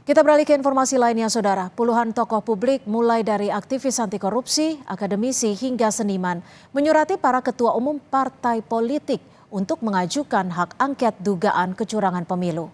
Kita beralih ke informasi lainnya, Saudara. Puluhan tokoh publik mulai dari aktivis anti korupsi, akademisi hingga seniman menyurati para ketua umum partai politik untuk mengajukan hak angket dugaan kecurangan pemilu.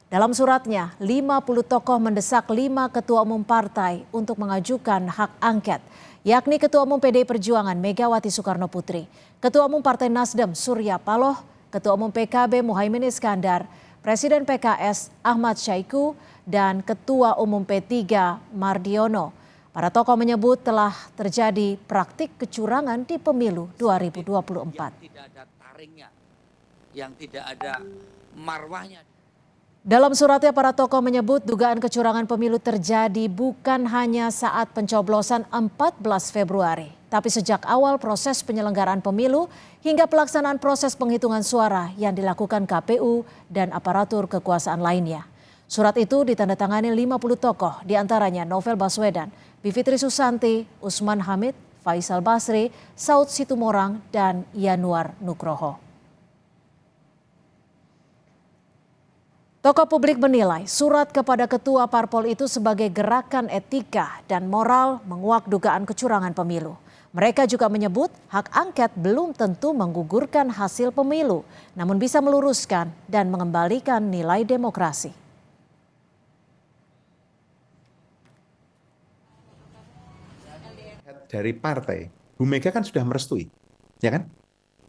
Dalam suratnya, 50 tokoh mendesak 5 ketua umum partai untuk mengajukan hak angket, yakni Ketua Umum PDI Perjuangan Megawati Soekarno Putri, Ketua Umum Partai Nasdem Surya Paloh, Ketua Umum PKB Muhaimin Iskandar, Presiden PKS Ahmad Syaiqo, dan Ketua Umum P3 Mardiono. Para tokoh menyebut telah terjadi praktik kecurangan di pemilu 2024. Yang tidak ada taringnya, yang tidak ada marwahnya. Dalam suratnya, para tokoh menyebut dugaan kecurangan pemilu terjadi bukan hanya saat pencoblosan 14 Februari, tapi sejak awal proses penyelenggaraan pemilu hingga pelaksanaan proses penghitungan suara yang dilakukan KPU dan aparatur kekuasaan lainnya. Surat itu ditandatangani 50 tokoh, diantaranya Novel Baswedan, Bivitri Susanti, Usman Hamid, Faisal Basri, Saud Situmorang, dan Yanuar Nugroho. Tokoh publik menilai surat kepada ketua parpol itu sebagai gerakan etika dan moral menguak dugaan kecurangan pemilu. Mereka juga menyebut hak angket belum tentu menggugurkan hasil pemilu, namun bisa meluruskan dan mengembalikan nilai demokrasi. Dari partai, Bu Mega kan sudah merestui, ya kan?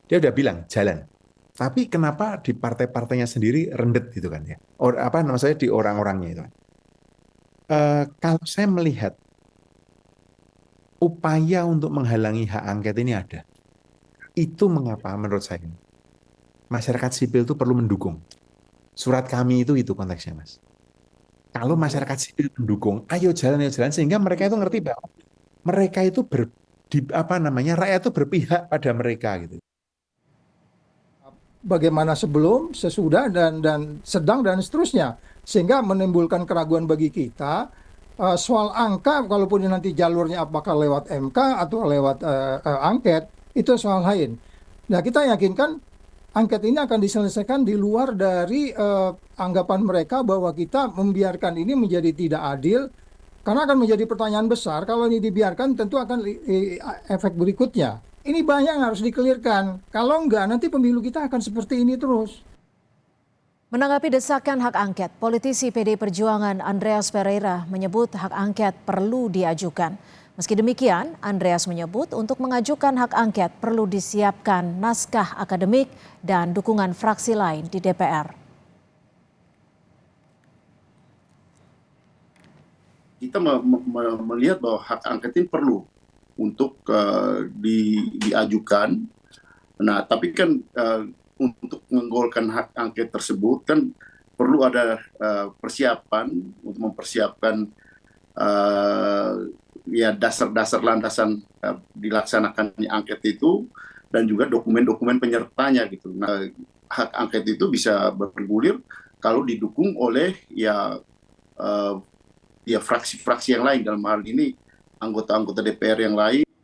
Dia udah bilang jalan. Tapi kenapa di partai-partainya sendiri rendet gitu kan ya? Maksudnya di orang-orangnya itu. Kalau saya melihat upaya untuk menghalangi hak angket ini ada. Itu mengapa menurut saya masyarakat sipil itu perlu mendukung. Surat kami itu konteksnya, Mas. Kalau masyarakat sipil mendukung, ayo jalan sehingga mereka itu ngerti bahwa mereka itu rakyat itu berpihak pada mereka gitu. Bagaimana sebelum, sesudah, dan sedang, dan seterusnya. Sehingga menimbulkan keraguan bagi kita, soal angka, kalaupun nanti jalurnya apakah lewat MK atau lewat angket, itu soal lain. Nah, kita yakinkan angket ini akan diselesaikan di luar dari anggapan mereka bahwa kita membiarkan ini menjadi tidak adil, karena akan menjadi pertanyaan besar, kalau ini dibiarkan tentu akan efek berikutnya. Ini banyak yang harus dikelirkan. Kalau enggak, nanti pemilu kita akan seperti ini terus. Menanggapi desakan hak angket, politisi PDI Perjuangan Andreas Pereira menyebut hak angket perlu diajukan. Meski demikian, Andreas menyebut untuk mengajukan hak angket perlu disiapkan naskah akademik dan dukungan fraksi lain di DPR. Kita melihat bahwa hak angket ini perlu untuk diajukan. Nah, tapi kan untuk menggolkan hak angket tersebut kan perlu ada persiapan untuk mempersiapkan dasar-dasar landasan dilaksanakannya angket itu dan juga dokumen-dokumen penyertanya gitu. Nah, hak angket itu bisa bergulir kalau didukung oleh fraksi-fraksi yang lain, dalam hal ini anggota-anggota DPR yang lain